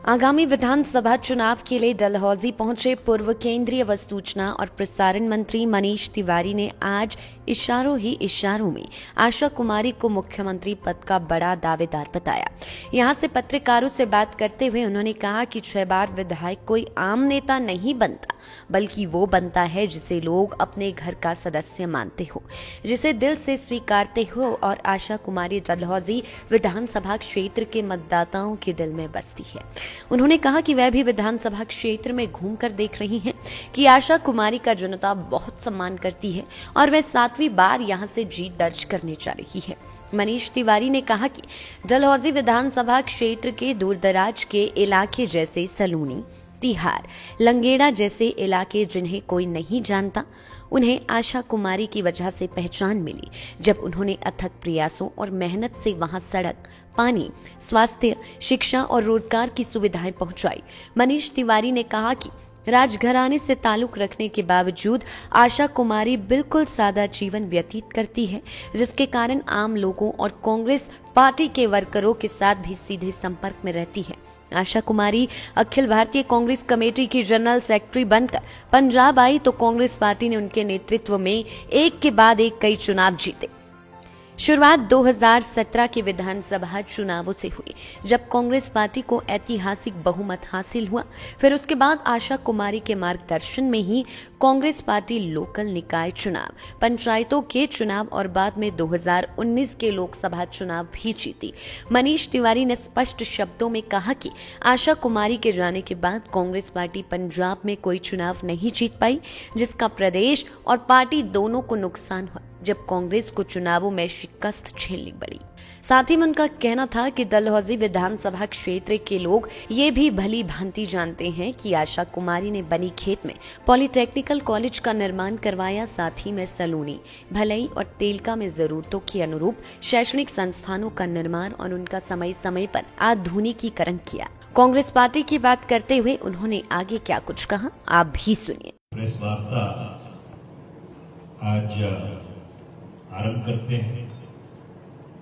आगामी विधानसभा चुनाव के लिए डलहौजी पहुंचे पूर्व केंद्रीय व सूचना और प्रसारण मंत्री मनीष तिवारी ने आज इशारों ही इशारों में आशा कुमारी को मुख्यमंत्री पद का बड़ा दावेदार बताया। यहां से पत्रकारों से बात करते हुए उन्होंने कहा कि 6 बार विधायक कोई आम नेता नहीं बनता, बल्कि वो बनता है जिसे लोग अपने घर का सदस्य मानते हो, जिसे दिल से स्वीकारते हो। और आशा कुमारी डलहौजी विधानसभा क्षेत्र के मतदाताओं के दिल में बसती है। उन्होंने कहा कि वह भी विधानसभा क्षेत्र में घूमकर देख रही हैं कि आशा कुमारी का जनता बहुत सम्मान करती है और वह 7वीं बार यहां से जीत दर्ज करने जा रही है। मनीष तिवारी ने कहा कि डलहौजी विधानसभा क्षेत्र के दूरदराज के इलाके जैसे सलूनी, तिहार, लंगेड़ा जैसे इलाके जिन्हें कोई नहीं जानता, उन्हें आशा कुमारी की वजह से पहचान मिली जब उन्होंने अथक प्रयासों और मेहनत से वहां सड़क, पानी, स्वास्थ्य, शिक्षा और रोजगार की सुविधाएं पहुंचाई। मनीष तिवारी ने कहा कि राजघराने से ताल्लुक रखने के बावजूद आशा कुमारी बिल्कुल सादा जीवन व्यतीत करती है, जिसके कारण आम लोगों और कांग्रेस पार्टी के वर्करों के साथ भी सीधे संपर्क में रहती है। आशा कुमारी अखिल भारतीय कांग्रेस कमेटी की जनरल सेक्रेटरी बनकर पंजाब आई तो कांग्रेस पार्टी ने उनके नेतृत्व में एक के बाद एक कई चुनाव जीते। शुरुआत 2017 के विधानसभा चुनावों से हुई, जब कांग्रेस पार्टी को ऐतिहासिक बहुमत हासिल हुआ। फिर उसके बाद आशा कुमारी के मार्गदर्शन में ही कांग्रेस पार्टी लोकल निकाय चुनाव, पंचायतों के चुनाव और बाद में 2019 के लोकसभा चुनाव भी जीती। मनीष तिवारी ने स्पष्ट शब्दों में कहा कि आशा कुमारी के जाने के बाद कांग्रेस पार्टी पंजाब में कोई चुनाव नहीं जीत पाई, जिसका प्रदेश और पार्टी दोनों को नुकसान हुआ जब कांग्रेस को चुनावों में शिकस्त झेलनी पड़ी। साथ ही में उनका कहना था कि डलहौजी विधानसभा क्षेत्र के लोग ये भी भली भांति जानते हैं कि आशा कुमारी ने बनी खेत में पॉलिटेक्निकल कॉलेज का निर्माण करवाया, साथ ही में सलूनी, भलई और तेलका में जरूरतों के अनुरूप शैक्षणिक संस्थानों का निर्माण और उनका समय समय पर आधुनिकीकरण किया। कांग्रेस पार्टी की बात करते हुए उन्होंने आगे क्या कुछ कहा, आप भी सुनिए। प्रेस वार्ता आज आरंभ करते हैं।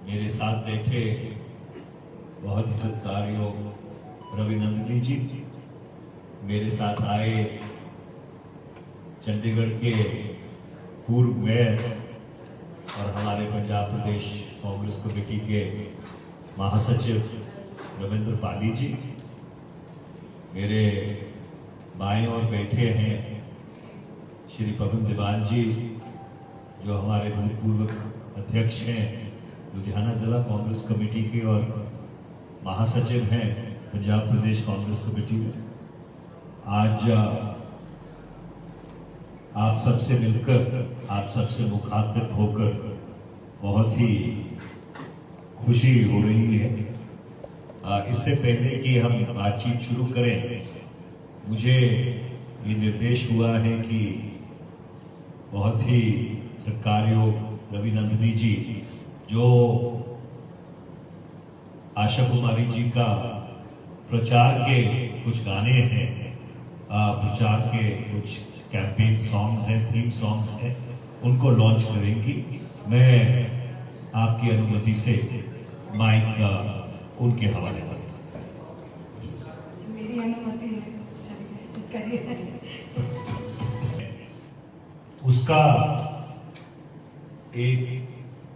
मेरे साथ बैठे बहुत ही सत्कार्य रवि नंदनी जी, मेरे साथ आए चंडीगढ़ के पूर्व मेयर और हमारे पंजाब प्रदेश कांग्रेस कमेटी के महासचिव रविंद्र पाली जी, मेरे बाएं ओर बैठे हैं श्री पवन दीवान जी, जो हमारे भूतपूर्व अध्यक्ष हैं लुधियाना जिला कांग्रेस कमेटी के और महासचिव हैं पंजाब प्रदेश कांग्रेस कमेटी में। आज आप सबसे मिलकर, आप सबसे मुखातिब होकर बहुत ही खुशी हो रही है। इससे पहले कि हम बातचीत शुरू करें, मुझे ये निर्देश हुआ है कि बहुत ही सत्कार्य रवि नंदनी जी, जो आशा कुमारी जी का प्रचार के कुछ गाने हैं, प्रचार के कुछ कैंपेन सॉन्ग्स हैं, थीम सॉन्ग्स हैं, उनको लॉन्च करेंगी। मैं आपकी अनुमति से माइक उनके हवाले करता हूं। मेरी अनुमति उसका एक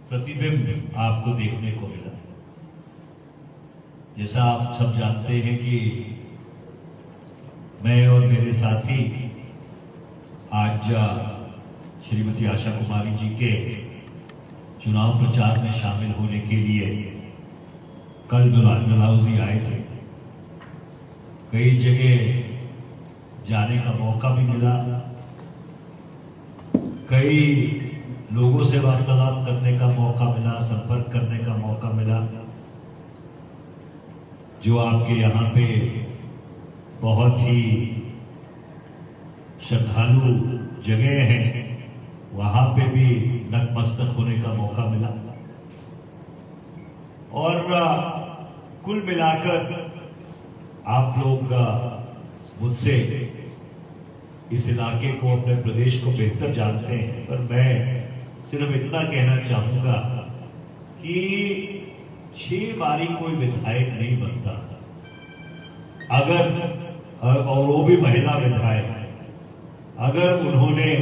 प्रतिबिंब आपको देखने को मिला। जैसा आप सब जानते हैं कि मैं और मेरे साथी आज श्रीमती आशा कुमारी जी के चुनाव प्रचार में शामिल होने के लिए कल डलहौजी आए थे। कई जगह जाने का मौका भी मिला, कई लोगों से वार्तालाप करने का मौका मिला, संपर्क करने का मौका मिला। जो आपके यहाँ पे बहुत ही श्रद्धालु जगह हैं, वहां पे भी नतमस्तक होने का मौका मिला। और कुल मिलाकर आप लोग मुझसे इस इलाके को, अपने प्रदेश को बेहतर जानते हैं, पर मैं सिर्फ इतना कहना चाहूंगा कि 6 बारी कोई विधायक नहीं बनता। अगर और वो भी महिला विधायक, अगर उन्होंने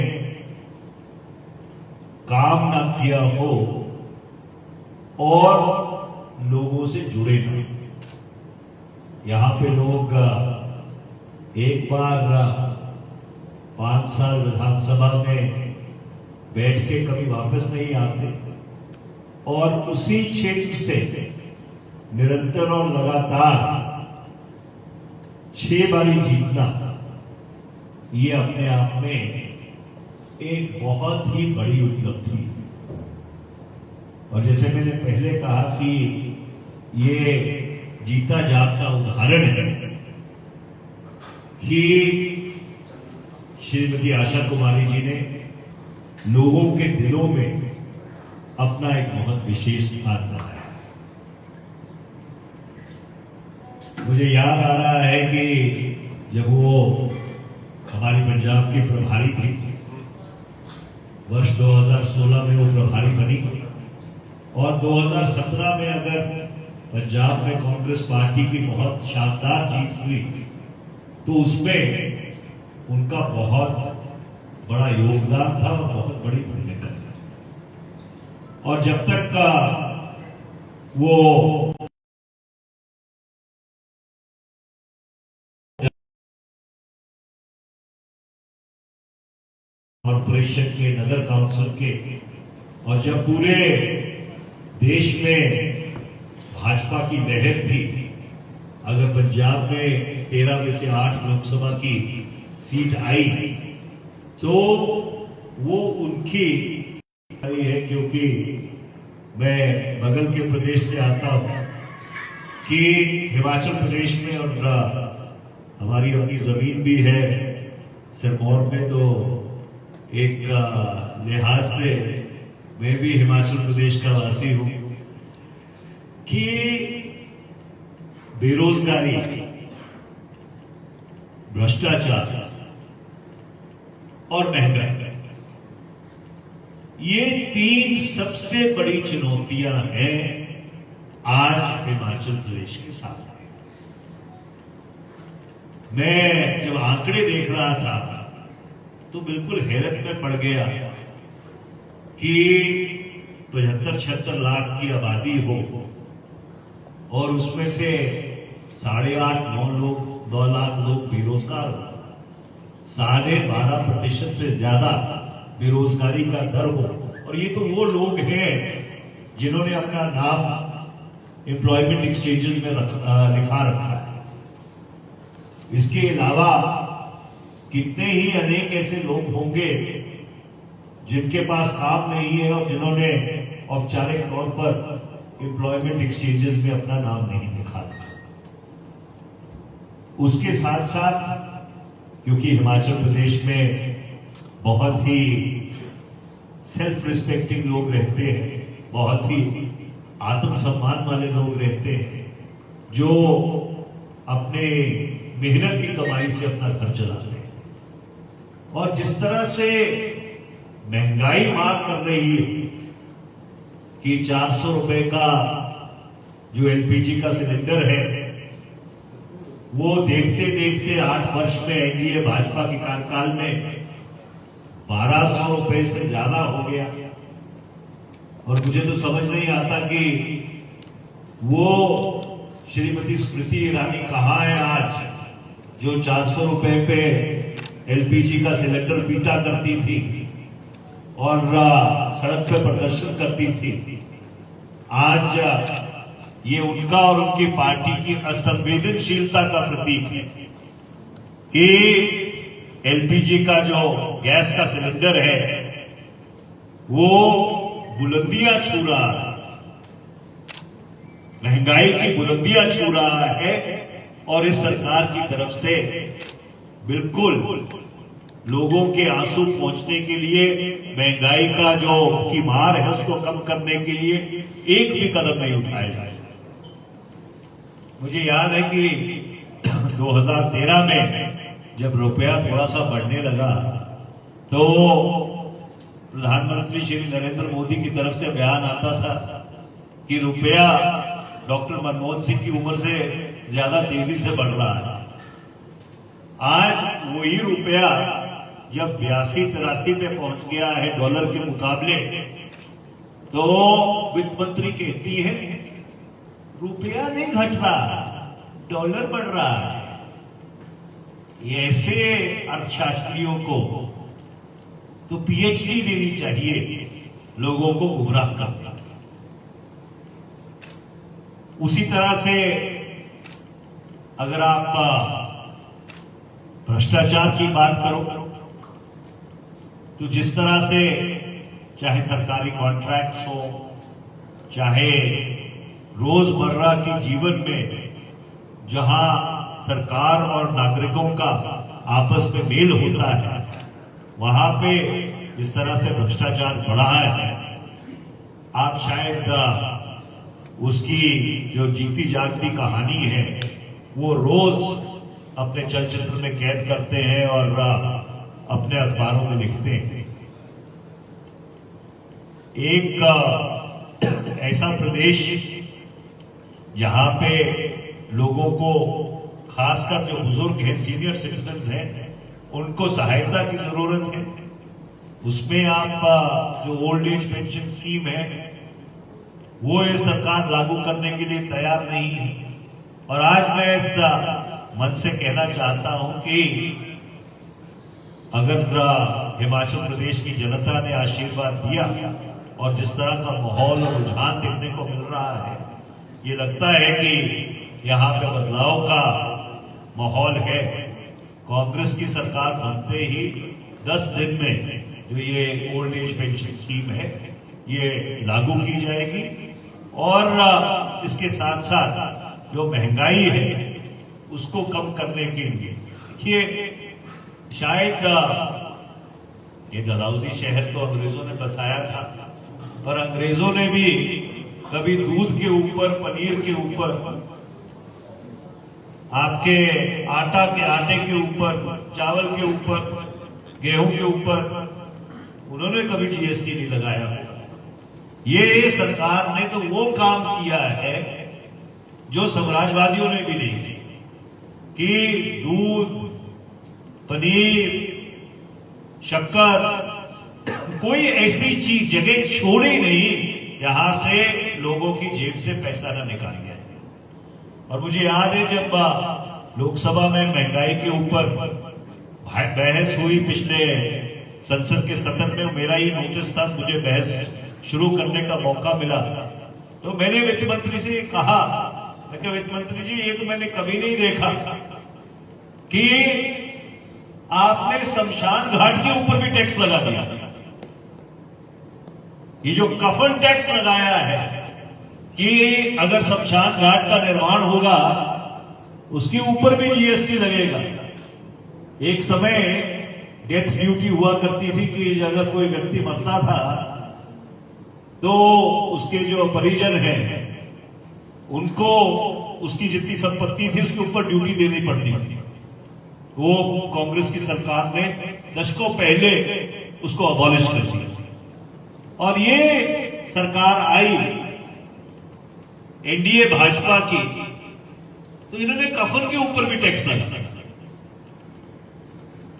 काम ना किया हो और लोगों से जुड़े ना, यहां पे लोग एक बार 5 साल विधानसभा में बैठ के कभी वापस नहीं आते और उसी क्षेत्र से निरंतर और लगातार 6 बारी जीतना, ये अपने आप में एक बहुत ही बड़ी उपलब्धि है। और जैसे मैंने पहले कहा कि ये जीता जागता उदाहरण है कि श्रीमती आशा कुमारी जी ने लोगों के दिलों में अपना एक बहुत विशेष स्थान बनाया। मुझे याद आ रहा है कि जब वो हमारी पंजाब की प्रभारी थी, वर्ष 2016 में वो प्रभारी बनी और 2017 में अगर पंजाब में कांग्रेस पार्टी की बहुत शानदार जीत हुई तो उसमें उनका बहुत बड़ा योगदान था और बहुत बड़ी भूमिका थी। और जब तक का वो कॉर्पोरेशन के, नगर काउंसिल के, और जब पूरे देश में भाजपा की लहर थी, अगर पंजाब में 13 में से 8 लोकसभा की सीट आई तो वो उनकी आई है, क्योंकि मैं बगल के प्रदेश से आता हूं कि हिमाचल प्रदेश में और हमारी अपनी जमीन भी है सिरमौर में, तो एक लिहाज से मैं भी हिमाचल प्रदेश का वासी हूं कि बेरोजगारी, भ्रष्टाचार और महंगाई, ये 3 सबसे बड़ी चुनौतियां हैं आज हिमाचल प्रदेश के सामने। मैं जब आंकड़े देख रहा था तो बिल्कुल हैरत में पड़ गया कि 75-76 लाख की आबादी हो और उसमें से 8.5-9 लाख लोग बेरोजगार हो, 12.5% से ज्यादा बेरोजगारी का दर हो। और ये तो वो लोग हैं जिन्होंने अपना नाम एम्प्लॉयमेंट एक्सचेंजेस में लिखा रखा है। इसके अलावा कितने ही अनेक ऐसे लोग होंगे जिनके पास काम नहीं है और जिन्होंने औपचारिक तौर पर एम्प्लॉयमेंट एक्सचेंजेस में अपना नाम नहीं लिखा। उसके साथ साथ क्योंकि हिमाचल प्रदेश में बहुत ही सेल्फ रिस्पेक्टिंग लोग रहते हैं, बहुत ही आत्मसम्मान वाले लोग रहते हैं, जो अपने मेहनत की कमाई से अपना घर चलाते हैं। और जिस तरह से महंगाई मार कर रही है कि 400 रुपए का जो एलपीजी का सिलेंडर है वो देखते देखते 8 वर्ष में एनडीए भाजपा के कार्यकाल में 1200 रुपए से ज्यादा हो गया। और मुझे तो समझ नहीं आता कि वो श्रीमती स्मृति ईरानी कहाँ है आज, जो 400 रुपए पे एलपीजी का सिलेंडर पीटा करती थी और सड़क पे प्रदर्शन करती थी। आज ये उनका और उनकी पार्टी की असंवेदनशीलता का प्रतीक है कि एलपीजी का जो गैस का सिलेंडर है वो बुलंदियां छू रहा है, महंगाई की बुलंदियां छू रहा है। और इस सरकार की तरफ से बिल्कुल लोगों के आंसू पहुंचने के लिए, महंगाई का जो की मार है उसको कम करने के लिए एक भी कदम नहीं उठाया जाए। मुझे याद है कि 2013 में जब रुपया थोड़ा सा बढ़ने लगा तो प्रधानमंत्री श्री नरेंद्र मोदी की तरफ से बयान आता था कि रुपया डॉक्टर मनमोहन सिंह की उम्र से ज्यादा तेजी से बढ़ रहा है। आज वही रुपया जब 82-83 पे पहुंच गया है डॉलर के मुकाबले, तो वित्त मंत्री कहती है रुपया नहीं घट रहा, डॉलर बढ़ रहा है। ऐसे अर्थशास्त्रियों को तो पीएचडी देनी चाहिए लोगों को गुमराह करना। उसी तरह से अगर आप भ्रष्टाचार की बात करो तो जिस तरह से चाहे सरकारी कॉन्ट्रैक्ट्स हो, चाहे रोजमर्रा के जीवन में जहां सरकार और नागरिकों का आपस में मेल होता है, वहां पे जिस तरह से भ्रष्टाचार बढ़ा है, आप शायद उसकी जो जीती जागती कहानी है वो रोज अपने चलचित्र में कैद करते हैं और अपने अखबारों में लिखते हैं। एक ऐसा प्रदेश जहां पे लोगों को, खासकर जो बुजुर्ग हैं, सीनियर सिटीजन्स हैं, उनको सहायता की जरूरत है, उसमें आप जो ओल्ड एज पेंशन स्कीम है वो ये सरकार लागू करने के लिए तैयार नहीं है। और आज मैं इस मन से कहना चाहता हूं कि अगर हिमाचल प्रदेश की जनता ने आशीर्वाद दिया और जिस तरह का माहौल और रुझान देखने को मिल रहा है, ये लगता है कि यहाँ पे बदलाव का माहौल है। कांग्रेस की सरकार बनते ही 10 दिन में जो ये ओल्ड एज पेंशन स्कीम है ये लागू की जाएगी और इसके साथ साथ जो महंगाई है उसको कम करने के लिए, देखिए शायद ये डलहौजी शहर तो अंग्रेजों ने बसाया था, पर अंग्रेजों ने भी कभी दूध के ऊपर, पनीर के ऊपर, आपके आटे के ऊपर, चावल के ऊपर, गेहूं के ऊपर उन्होंने कभी जीएसटी नहीं लगाया। ये सरकार ने तो वो काम किया है जो साम्राज्यवादियों ने भी नहीं किया, कि दूध, पनीर, शक्कर, कोई ऐसी चीज जगह छोड़ी नहीं यहां से लोगों की जेब से पैसा न निकाल गया। और मुझे याद है जब लोकसभा में महंगाई के ऊपर बहस हुई पिछले संसद के सत्र में, मेरा ही नोटिस था, मुझे बहस शुरू करने का मौका मिला, तो मैंने वित्त मंत्री से कहा, मैं वित्त मंत्री जी ये तो मैंने कभी नहीं देखा कि आपने शमशान घाट के ऊपर भी टैक्स लगा दिया। ये जो कफन टैक्स लगाया है कि अगर शमशान घाट का निर्माण होगा उसके ऊपर भी जीएसटी लगेगा। एक समय डेथ ड्यूटी हुआ करती थी कि अगर कोई व्यक्ति मरता था तो उसके जो परिजन हैं उनको उसकी जितनी संपत्ति थी उसके ऊपर ड्यूटी देनी पड़ती थी। वो कांग्रेस की सरकार ने दशकों पहले उसको अबॉलिश कर दिया और ये सरकार आई एनडीए भाजपा की, तो इन्होंने कफन के ऊपर भी टैक्स लगाया।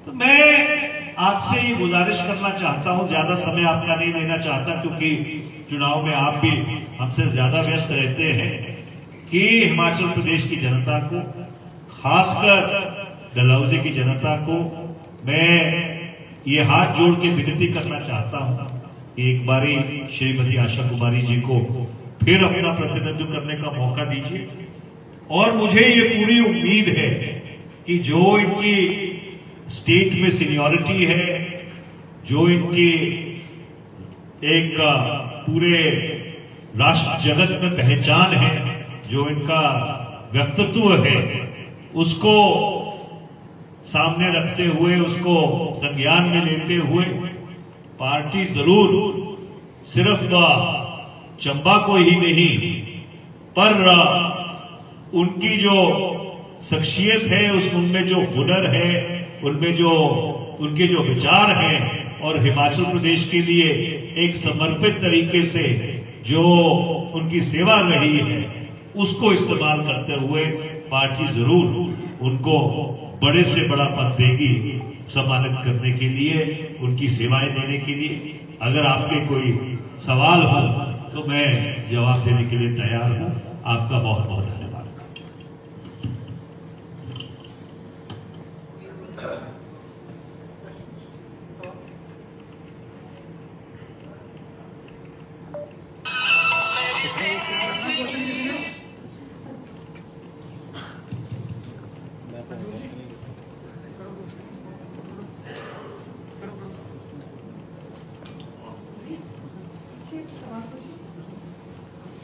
तो मैं आपसे ये गुजारिश करना चाहता हूं, ज्यादा समय आपका नहीं लेना चाहता क्योंकि चुनाव में आप भी हमसे ज्यादा व्यस्त रहते हैं, कि हिमाचल प्रदेश की जनता को, खासकर डलहौजी की जनता को मैं ये हाथ जोड़ के विनती करना चाहता हूं कि एक बारी श्रीमती आशा कुमारी जी को फिर अपना प्रतिनिधित्व करने का मौका दीजिए। और मुझे ये पूरी उम्मीद है कि जो इनकी स्टेट में सीनियरिटी है, जो इनकी एक पूरे राष्ट्र जगत में पहचान है, जो इनका व्यक्तित्व है, उसको सामने रखते हुए, उसको संज्ञान में लेते हुए पार्टी जरूर सिर्फ चंबा को ही नहीं पर उनकी जो शख्सियत है, उनमें जो हुनर है, उनमें जो उनके जो विचार हैं और हिमाचल प्रदेश के लिए एक समर्पित तरीके से जो उनकी सेवा रही है उसको इस्तेमाल करते हुए पार्टी जरूर उनको बड़े से बड़ा पद देगी सम्मानित करने के लिए, उनकी सेवाएं देने के लिए। अगर आपके कोई सवाल हो तो मैं जवाब देने के लिए तैयार हूं। आपका बहुत बहुत धन्यवाद।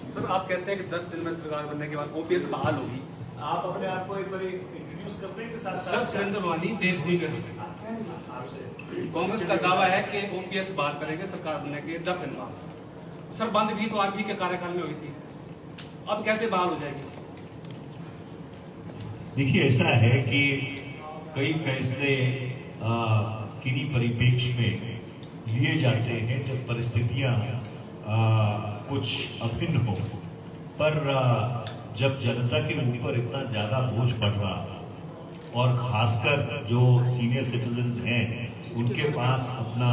सर, आप कहते हैं कि 10 दिन में सरकार बनने के बाद ओपीएस बहाल होगी। आप अपने आप को एक बार इंट्रोड्यूस करते हैं के साथ सर, सुरेंद्र वानी देवभूमि कांग्रेस का दावा है कि ओपीएस बहाल करेंगे सरकार बनने के 10 दिन बाद। सर, बंद भी तो आप ही के कार्यकाल में हुई थी, अब कैसे बहाल हो जाएगी? देखिए, ऐसा है कि कई फैसले किन्हीं परिप्रेक्ष्य में लिए जाते हैं जब परिस्थितियां कुछ अभिन्न हो, पर जब जनता के ऊपर इतना ज्यादा बोझ पड़ रहा और खासकर जो सीनियर सिटीजन्स हैं उनके पास अपना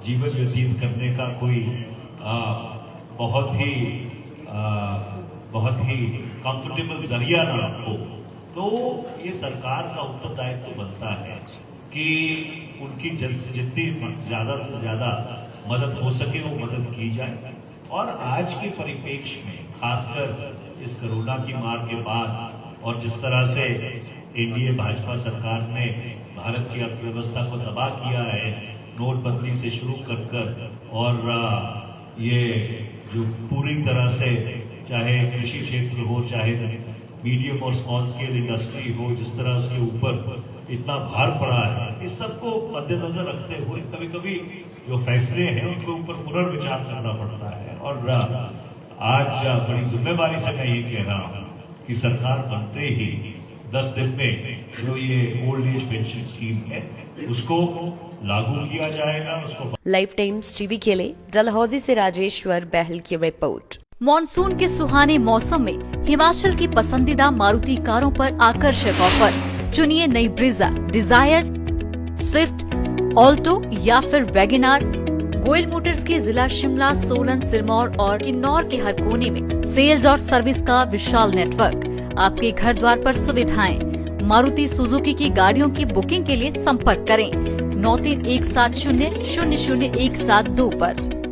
जीवन व्यतीत करने का कोई बहुत ही कंफर्टेबल जरिया ना हो, तो ये सरकार का उत्तरदायित्व बनता है कि उनकी जितनी ज्यादा से ज्यादा मदद हो सके वो मदद की जाए। और आज के परिप्रेक्ष्य में खासकर इस कोरोना की मार के बाद और जिस तरह से एनडीए भाजपा सरकार ने भारत की अर्थव्यवस्था को तबाह किया है, नोटबंदी से शुरू कर और ये जो पूरी तरह से चाहे कृषि क्षेत्र हो, चाहे मीडियम और स्मॉल स्केल इंडस्ट्री हो, जिस तरह उसके ऊपर इतना भार पड़ा है, इस सबको मद्देनजर रखते हुए कभी कभी जो फैसले हैं उनके ऊपर पुनर्विचार करना पड़ता है। और आज बड़ी जिम्मेदारी से मैं ये कह रहा हूं कि सरकार बनते ही 10 दिन में जो ये ओल्ड एज पेंशन स्कीम है उसको लागू किया जाएगा। उसको लाइफ टाइम्स टीवी के लिए डलहौजी से राजेश्वर बहल की रिपोर्ट। मॉनसून के सुहाने मौसम में हिमाचल की पसंदीदा मारुति कारों पर आकर्षक ऑफर। चुनिए नई ब्रीजा, डिजायर, स्विफ्ट, ऑल्टो या फिर वैगनार। गोयल मोटर्स के जिला शिमला, सोलन, सिरमौर और किन्नौर के हर कोने में सेल्स और सर्विस का विशाल नेटवर्क। आपके घर द्वार पर सुविधाएं। मारुति सुजुकी की गाड़ियों की बुकिंग के लिए संपर्क करें 9317000172 पर।